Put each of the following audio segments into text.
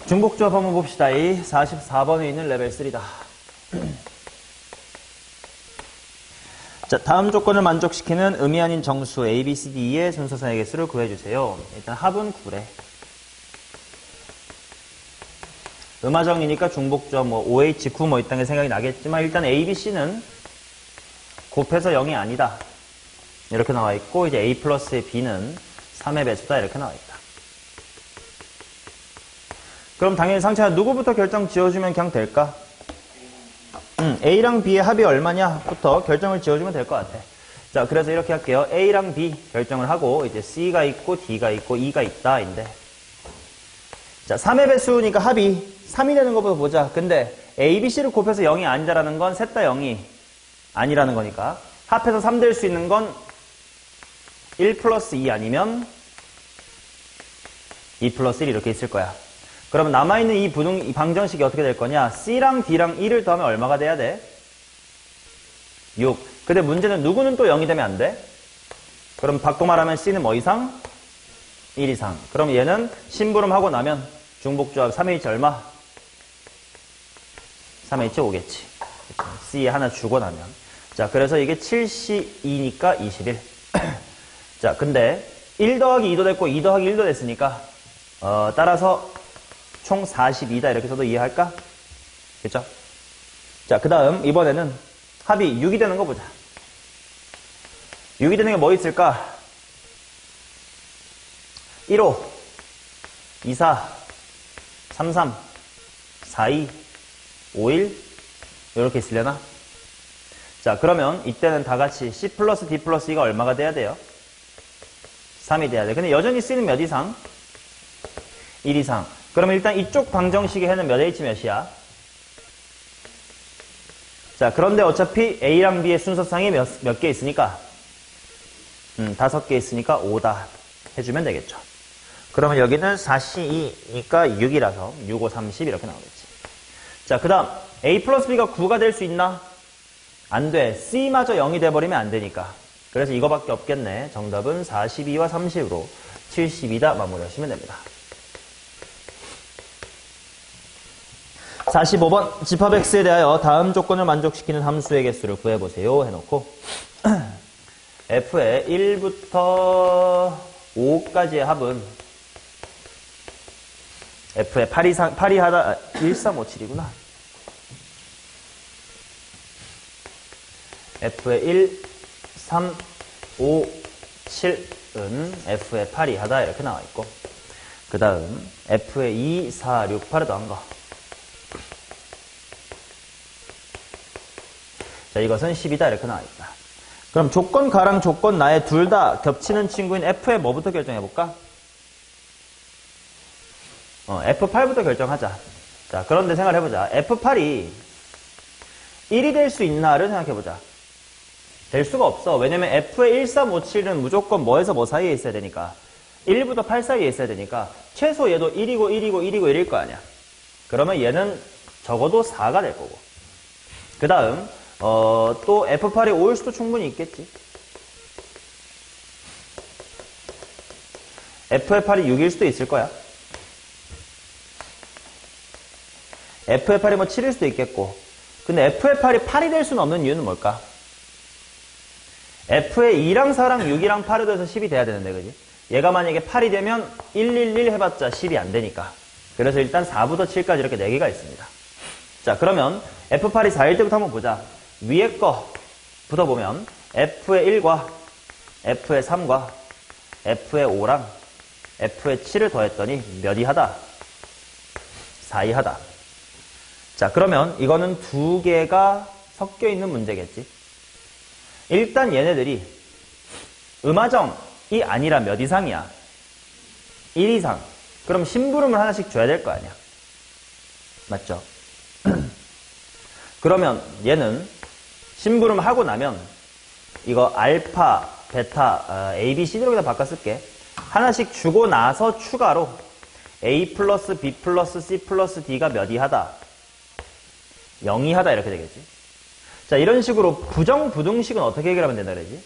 중복조합 한번 봅시다. 이 44번에 있는 레벨 3다. 자, 다음 조건을 만족시키는 의미 아닌 정수 A, B, C, D의 순서상의 개수를 구해주세요. 일단 합은 9래. 음화정이니까 중복조합 뭐 OH, 9 뭐 이딴 게 생각이 나겠지만 일단 A, B, C는 곱해서 0이 아니다. 이렇게 나와 있고 이제 A 플러스의 B는 3의 배수다. 이렇게 나와 있다. 그럼 당연히 상차야 누구부터 결정 지어주면 그냥 될까? A랑 B의 합이 얼마냐부터 결정을 지어주면 될 것 같아. 자, 그래서 이렇게 할게요. A랑 B 결정을 하고 이제 C가 있고 D가 있고 E가 있다 인데. 자, 3의 배수니까 합이 3이 되는 것부터 보자. 근데 A, B, C를 곱해서 0이 아니다라는 건 셋 다 0이 아니라는 거니까 합해서 3 될 수 있는 건 1 플러스 2 아니면 2 플러스 1 이렇게 있을 거야. 그러면 남아있는 이 방정식이 어떻게 될 거냐? C랑 D랑 1을 더하면 얼마가 돼야 돼? 6. 근데 문제는 누구는 또 0이 되면 안 돼? 그럼 바꿔 말하면 C는 뭐 이상? 1 이상. 그럼 얘는 심부름하고 나면 중복조합 3H 얼마? 3H 5겠지. C에 하나 주고 나면. 자, 그래서 이게 7C2니까 21. 자, 근데 1 더하기 2도 됐고 2 더하기 1도 됐으니까 따라서 총 42다 이렇게 써도 이해할까? 그쵸? 자, 그 다음 이번에는 합이 6이 되는 거 보자. 6이 되는 게 뭐 있을까? 15, 24, 33, 42, 51 이렇게 있으려나? 자, 그러면 이때는 다 같이 C 플러스 D 플러스 E가 얼마가 돼야 돼요? 3이 돼야 돼. 근데 여전히 C는 몇 이상? 1 이상. 그러면 일단 이쪽 방정식의 해는 몇 H 몇이야? 자, 그런데 어차피 A랑 B의 순서상이 몇 개 있으니까? 5개 있으니까 5다 해주면 되겠죠. 그러면 여기는 4C2니까 6이라서 6, 5, 30 이렇게 나오겠지. 자, 그 다음 A 플러스 B가 9가 될 수 있나? 안 돼. C마저 0이 돼버리면 안 되니까. 그래서 이거밖에 없겠네. 정답은 42와 30으로 72다 마무리하시면 됩니다. 45번 집합X에 대하여 다음 조건을 만족시키는 함수의 개수를 구해보세요 해놓고 F의 1부터 5까지의 합은 F의 8이 하다 1357이구나. F의 1, 3, 5, 7은 F의 8이 하다 이렇게 나와있고 그 다음 F의 2, 4, 6, 8을 더한 거. 자, 이것은 10이다 이렇게 나와있다. 그럼 조건 가랑 조건 나의 둘 다 겹치는 친구인 F의 뭐부터 결정해볼까? F8부터 결정하자. 자, 그런데 생각해보자. F8이 1이 될 수 있나를 생각해보자. 될 수가 없어. 왜냐면 F의 1, 3, 5, 7은 무조건 뭐에서 뭐 사이에 있어야 되니까 1부터 8 사이에 있어야 되니까 최소 얘도 1이고 1이고 1이고 1일 거 아니야. 그러면 얘는 적어도 4가 될 거고 그 다음 또 F8이 5일 수도 충분히 있겠지. F의 8이 6일 수도 있을 거야. F의 8이 뭐 7일 수도 있겠고 근데 F의 8이 8이 될 수는 없는 이유는 뭘까? F의 2랑 4랑 6이랑 8이 돼서 10이 돼야 되는데 그지? 얘가 만약에 8이 되면 111 해봤자 10이 안 되니까 그래서 일단 4부터 7까지 이렇게 4개가 있습니다. 자, 그러면 F8이 4일 때부터 한번 보자. 위에 거부터 보면 F의 1과 F의 3과 F의 5랑 F의 7을 더했더니 몇이 하다? 4이 하다. 자, 그러면 이거는 두 개가 섞여 있는 문제겠지. 일단 얘네들이 음화정이 아니라 몇 이상이야? 1 이상. 그럼 심부름을 하나씩 줘야 될 거 아니야. 맞죠? 그러면 얘는 심부름 하고 나면 이거 알파, 베타, A, B, C D로 바꿔 쓸게. 하나씩 주고 나서 추가로 A 플러스 B 플러스 C 플러스 D가 몇이 하다? 0이 하다 이렇게 되겠지. 자, 이런 식으로 부정부등식은 어떻게 해결하면 된다 그러지?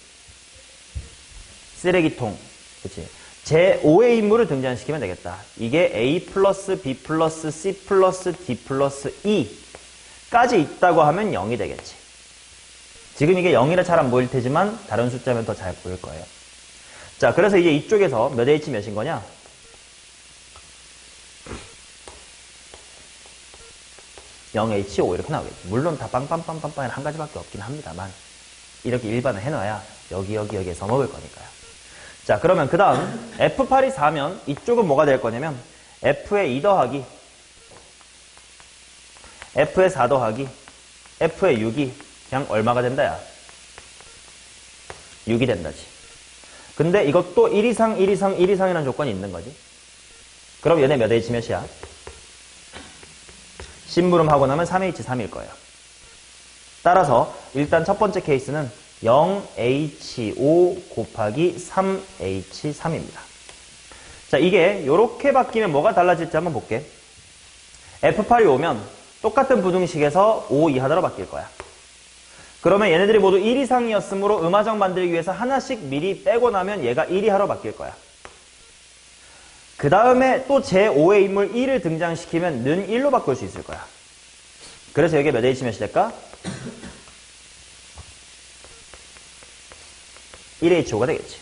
쓰레기통. 그치? 제5의 인물을 등장시키면 되겠다. 이게 A 플러스 B 플러스 C 플러스 D 플러스 E까지 있다고 하면 0이 되겠지. 지금 이게 0이라 잘 안 보일 테지만 다른 숫자면 더 잘 보일 거예요. 자, 그래서 이제 이쪽에서 몇 H 몇인 거냐? 0H5 이렇게 나오겠지. 물론 다 빵빵빵빵빵 한 가지밖에 없긴 합니다만 이렇게 일반을 해놔야 여기에 써먹을 거니까요. 자, 그러면 그 다음 F8이 4면 이쪽은 뭐가 될 거냐면 F의 2 더하기 F의 4 더하기 F의 6이 그냥 얼마가 된다 야? 6이 된다지. 근데 이것도 1 이상 1 이상 1 이상이라는 조건이 있는 거지. 그럼 얘네 몇 H 몇이야? 심부름하고 나면 3H3일 거예요. 따라서 일단 첫 번째 케이스는 0H5 곱하기 3H3입니다. 자, 이게 이렇게 바뀌면 뭐가 달라질지 한번 볼게. F8이 오면 똑같은 부등식에서 5 이하다로 바뀔 거야. 그러면 얘네들이 모두 1 이상이었으므로 음화적 만들기 위해서 하나씩 미리 빼고 나면 얘가 1 이하로 바뀔 거야. 그 다음에 또 제5의 인물 1을 등장시키면 는 1로 바꿀 수 있을 거야. 그래서 여기에 몇 H 몇이 될까? 1H5가 되겠지.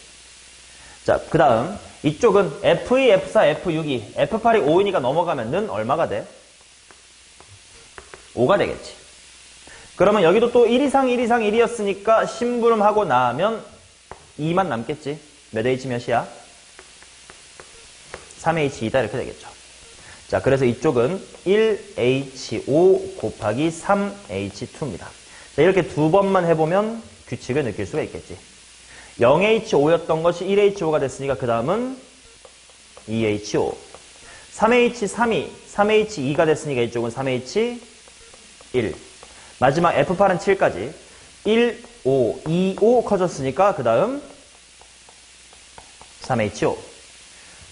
자, 그 다음 이쪽은 F2, F4, F6이 F8이 5이니까 넘어가면 는 얼마가 돼? 5가 되겠지. 그러면 여기도 또 1 이상 1 이상 1이었으니까 심부름하고 나면 2만 남겠지. 몇 H 몇이야? 3H2다 이렇게 되겠죠. 자, 그래서 이쪽은 1H5 곱하기 3H2입니다. 자, 이렇게 두 번만 해보면 규칙을 느낄 수가 있겠지. 0H5였던 것이 1H5가 됐으니까 그 다음은 2H5. 3H3이 3H2가 됐으니까 이쪽은 3H1. 마지막 F8은 7까지 1, 5, 2, 5 커졌으니까 그 다음 3H5.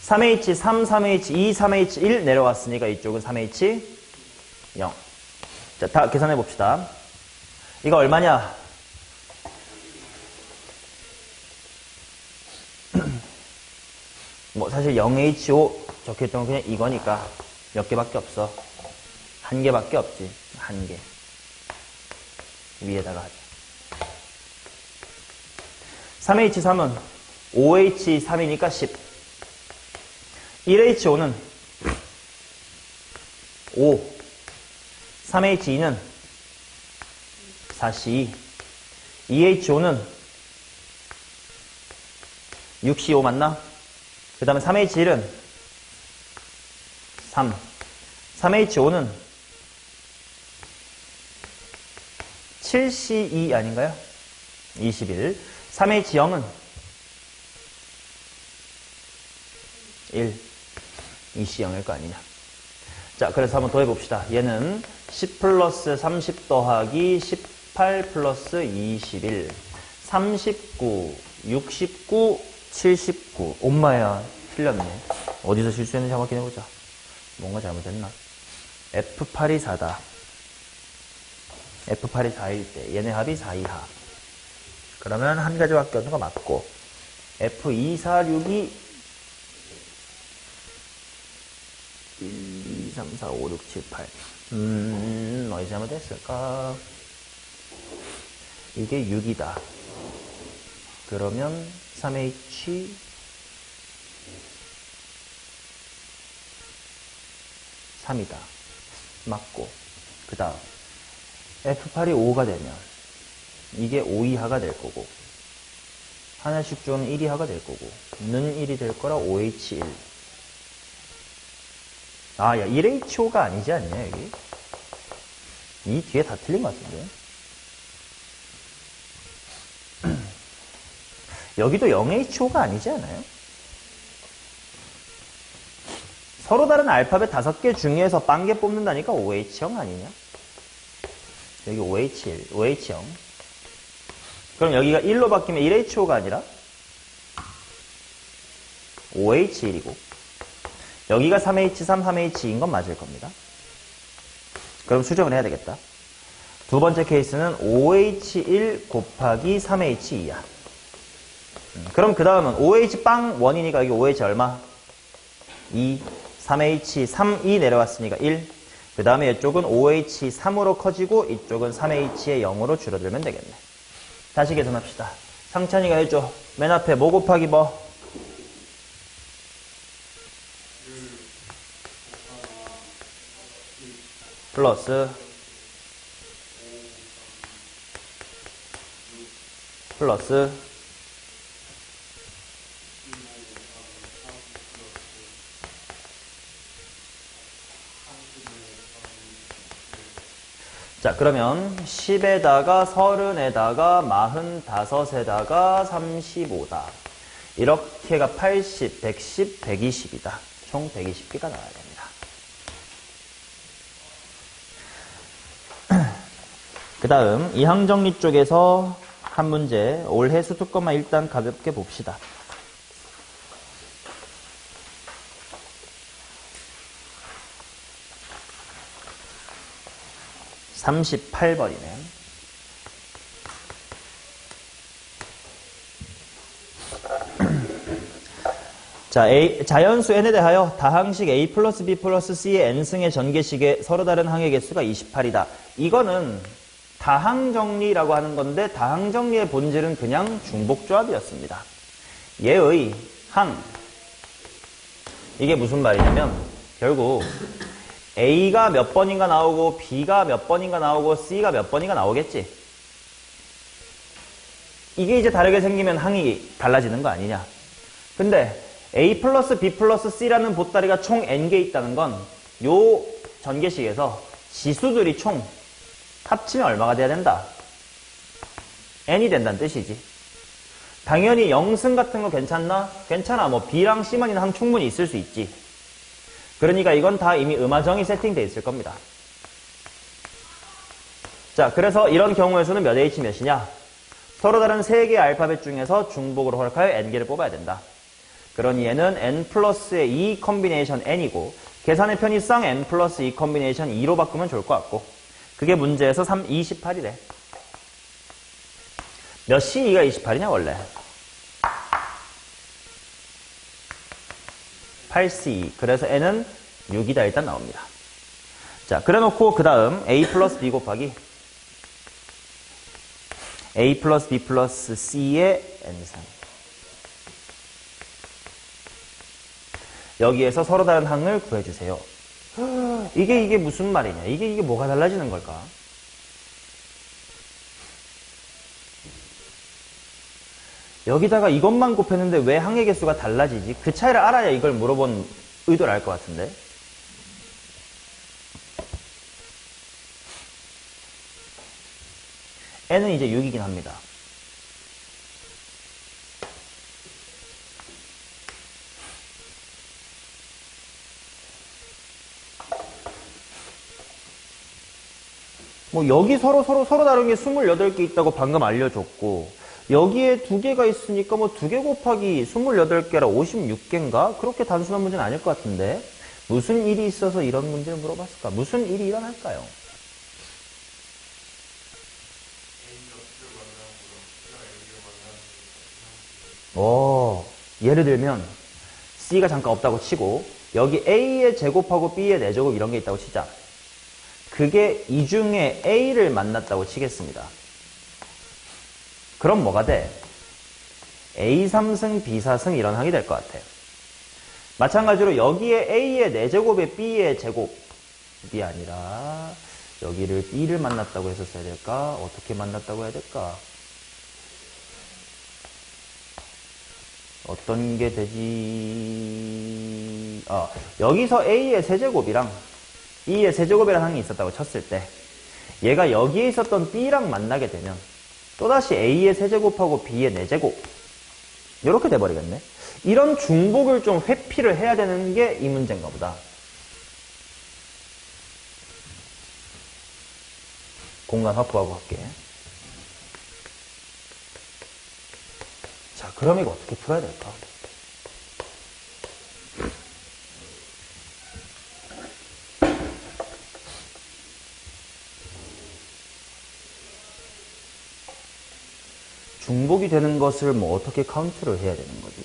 3H3, 3H2, 3H1 내려왔으니까 이쪽은 3H0. 자, 다 계산해 봅시다. 이거 얼마냐? 뭐 사실 0H5 적혀있던 건 그냥 이거니까 몇 개밖에 없어. 한 개밖에 없지. 한 개. 위에다가 하자. 3H3은 5H3이니까 10. 1H5는 5. 3H2는 42. 2H5는 65 맞나? 그 다음에 3H1은 3. 3H5는 72 아닌가요? 21. 3H0은 1. 20일 거 아니냐. 자, 그래서 한번 더 해봅시다. 얘는 10 플러스 30 더하기 18 플러스 21. 39, 69, 79. 엄마야, 틀렸네. 어디서 실수했는지 한번 확인해보자. 뭔가 잘못했나? F8이 4다. F8이 4일 때 얘네 합이 4 이하. 그러면 한 가지밖에 없는 거 맞고 F2, 4, 6이 1, 2, 3, 4, 5, 6, 7, 8. 어디 잘못했을까? 이게 6이다. 그러면 3H 3이다. 맞고. 그 다음 F8이 5가 되면 이게 5 이하가 될 거고 하나씩 주면 1 이하가 될 거고 는 1이 될 거라 5H1. 아, 야, 1H5가 아니지 않냐, 여기? 이 뒤에 다 틀린 것 같은데? 여기도 0H5가 아니지 않아요? 서로 다른 알파벳 5개 중에서 빵개 뽑는다니까 5H0 아니냐? 여기 5H1, 5H0. 그럼 여기가 1로 바뀌면 1H5가 아니라 5H1이고 여기가 3H3, 3H2인 건 맞을 겁니다. 그럼 수정을 해야 되겠다. 두 번째 케이스는 5H1 곱하기 3H2야. 그럼 그 다음은 OH 빵 원이니까 여기 OH 얼마? 2, 3H 3, 2 내려왔으니까 1. 그 다음에 이쪽은 OH 3으로 커지고 이쪽은 3H의 0으로 줄어들면 되겠네. 다시 계산합시다. 상찬이가 해줘. 맨 앞에 뭐 곱하기 뭐? 플러스 자, 그러면 10에다가 30에다가 45에다가 35다. 이렇게가 80, 110, 120이다. 총 120개가 나와야 됩니다. 그 다음 이항정리 쪽에서 한 문제, 올해 수특권만 일단 가볍게 봅시다. 38번이네. 자, 자연수 n에 대하여 다항식 a 플러스 b 플러스 c의 n승의 전개식의 서로 다른 항의 개수가 28이다. 이거는 다항정리라고 하는 건데 다항정리의 본질은 그냥 중복조합이었습니다. 얘의 항, 이게 무슨 말이냐면 결국 A가 몇 번인가 나오고 B가 몇 번인가 나오고 C가 몇 번인가 나오겠지. 이게 이제 다르게 생기면 항이 달라지는 거 아니냐. 근데 A 플러스 B 플러스 C라는 보따리가 총 N개 있다는 건 요 전개식에서 지수들이 총 합치면 얼마가 돼야 된다? N이 된다는 뜻이지. 당연히 0승 같은 거 괜찮나? 괜찮아. 뭐 B랑 C만 있는 항 충분히 있을 수 있지. 그러니까 이건 다 이미 음화정이 세팅되어 있을 겁니다. 자, 그래서 이런 경우의 수는 몇 H 몇이냐? 서로 다른 3개의 알파벳 중에서 중복으로 허락하여 N개를 뽑아야 된다. 그러니 얘는 N 플러스의 2 컨비네이션 N이고 계산의 편의상 N 플러스 2 컨비네이션 2로 바꾸면 좋을 것 같고 그게 문제에서 28이래. 몇 C2가 28이냐 원래? 8C2. 그래서 N은 6이다 일단 나옵니다. 자, 그래놓고 그 다음 A 플러스 B 곱하기 A 플러스 B 플러스 C의 N승. 여기에서 서로 다른 항을 구해주세요. 이게 무슨 말이냐? 이게 뭐가 달라지는 걸까? 여기다가 이것만 곱했는데 왜 항의 개수가 달라지지? 그 차이를 알아야 이걸 물어본 의도를 알 것 같은데. n은 이제 6이긴 합니다. 뭐 여기 서로 다른 게 28개 있다고 방금 알려줬고 여기에 2개가 있으니까 뭐 2개 곱하기 28개라 56개인가? 그렇게 단순한 문제는 아닐 것 같은데 무슨 일이 있어서 이런 문제를 물어봤을까? 무슨 일이 일어날까요? 예를 들면 C가 잠깐 없다고 치고 여기 A의 제곱하고 B의 4제곱 이런 게 있다고 치자. 그게 이 중에 A를 만났다고 치겠습니다. 그럼 뭐가 돼? A3승, B4승 이런 항이 될 것 같아요. 마찬가지로 여기에 A의 4제곱에 B의 제곱이 아니라 여기를 B를 만났다고 했었어야 될까? 어떻게 만났다고 해야 될까? 어떤 게 되지? 여기서 A의 세제곱이랑 B의 세제곱이라는 항이 있었다고 쳤을 때 얘가 여기에 있었던 B랑 만나게 되면 또다시 A의 세제곱하고 B의 4제곱 이렇게 돼버리겠네. 이런 중복을 좀 회피를 해야 되는 게 이 문제인가 보다. 공간 확보하고 갈게. 자, 그럼 이거 어떻게 풀어야 될까? 중복이 되는 것을 뭐 어떻게 카운트를 해야 되는 거지?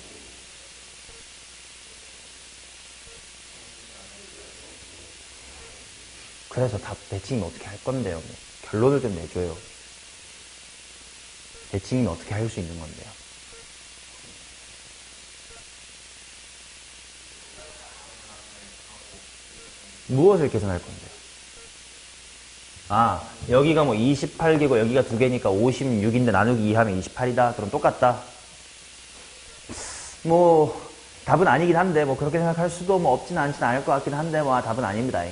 그래서 답 대칭이면 어떻게 할 건데요? 뭐 결론을 좀 내줘요. 대칭이면 어떻게 할 수 있는 건데요? 무엇을 계산할 건데요? 아, 여기가 뭐 28개고 여기가 2개니까 56인데 나누기 2 하면 28이다. 그럼 똑같다. 뭐 답은 아니긴 한데 뭐 그렇게 생각할 수도 뭐 없지는 않지는 않을 것 같긴 한데 뭐 답은 아닙니다.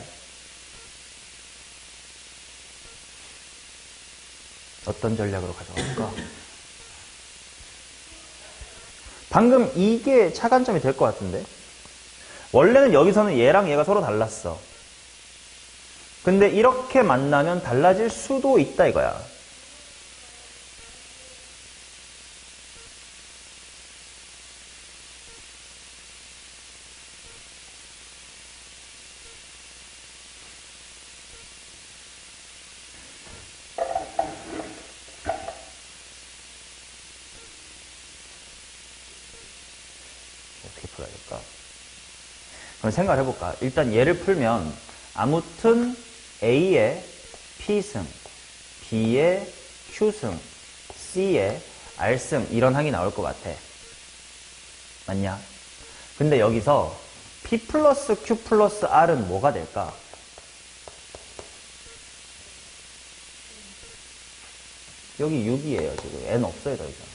어떤 전략으로 가져갈까? 방금 이게 차관점이 될 것 같은데? 원래는 여기서는 얘랑 얘가 서로 달랐어. 근데 이렇게 만나면 달라질 수도 있다 이거야. 어떻게 풀어야 될까? 그럼 생각을 해볼까? 일단 얘를 풀면 아무튼 A의 P승, B의 Q승, C의 R승 이런 항이 나올 것 같아. 맞냐? 근데 여기서 P 플러스 Q 플러스 R은 뭐가 될까? 여기 6이에요 지금. N 없어요 더 이상.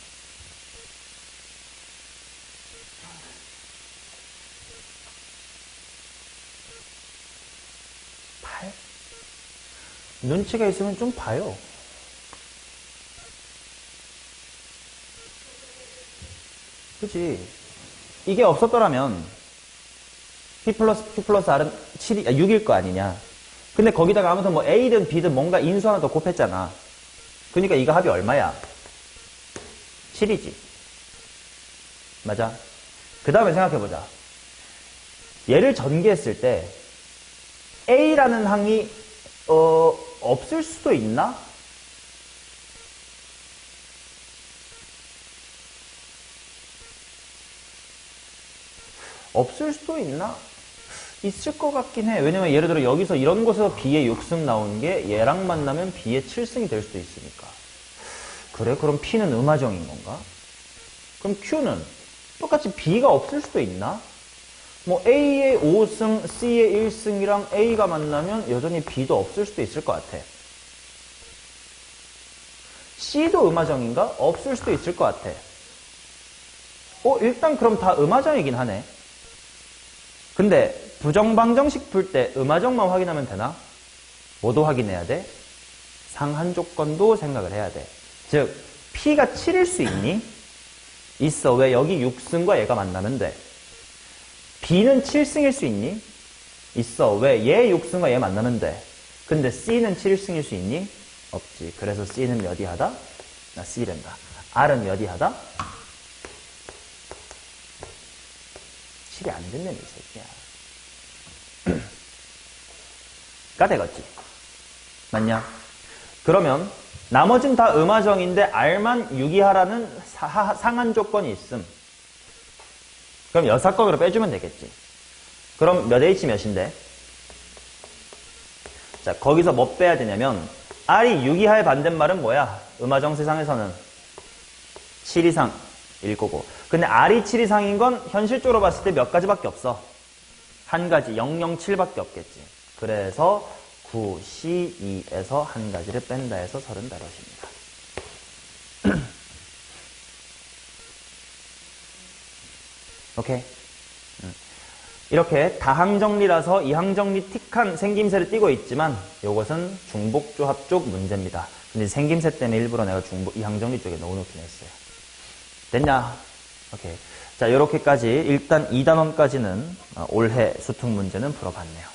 눈치가 있으면 좀 봐요. 그치? 이게 없었더라면 P 플러스 Q 플러스 R은 6일 거 아니냐. 근데 거기다가 아무튼 뭐 A든 B든 뭔가 인수 하나 더 곱했잖아. 그러니까 이거 합이 얼마야? 7이지. 맞아? 그 다음에 생각해보자. 얘를 전개했을 때 A라는 항이 없을 수도 있나? 없을 수도 있나? 있을 것 같긴 해. 왜냐면 예를 들어 여기서 이런 곳에서 B의 6승 나오는 게 얘랑 만나면 B의 7승이 될 수도 있으니까. 그래? 그럼 P는 음하정인 건가? 그럼 Q는 똑같이 B가 없을 수도 있나? 뭐 A의 5승, C의 1승이랑 A가 만나면 여전히 B도 없을 수도 있을 것 같아. C도 음하정인가? 없을 수도 있을 것 같아. 일단 그럼 다 음하정이긴 하네. 근데 부정방정식 풀 때 음하정만 확인하면 되나? 뭐도 확인해야 돼? 상한 조건도 생각을 해야 돼. 즉 P가 7일 수 있니? 있어. 왜? 여기 6승과 얘가 만나면 돼. B는 7승일 수 있니? 있어. 왜? 얘 6승과 얘 만나면 돼. 근데 C는 7승일 수 있니? 없지. 그래서 C는 몇 이하다? 나 C랜다. R은 몇 이하다? 7이 안 된다며 이 새끼야. 가 되겠지. 맞냐? 그러면 나머진 다 음하정인데 R만 유기하라는 상한 조건이 있음. 그럼 여사건으로 빼주면 되겠지. 그럼 몇 H 몇인데? 자, 거기서 뭐 빼야 되냐면 R이 유기하의 반대말은 뭐야? 음하정 세상에서는 7 이상일 거고. 근데 R이 7 이상인 건 현실적으로 봤을 때 몇 가지밖에 없어. 한 가지, 007밖에 없겠지. 그래서 9, C, 2에서 한 가지를 뺀다 해서 35입니다. 오케이? 이렇게 다항정리라서 이항정리 틱한 생김새를 띠고 있지만 이것은 중복조합 쪽 문제입니다. 근데 생김새 때문에 일부러 내가 이항정리 쪽에 넣어놓긴 했어요. 됐냐? 오케이. 자, 요렇게까지 일단 2단원까지는 올해 수특 문제는 풀어봤네요.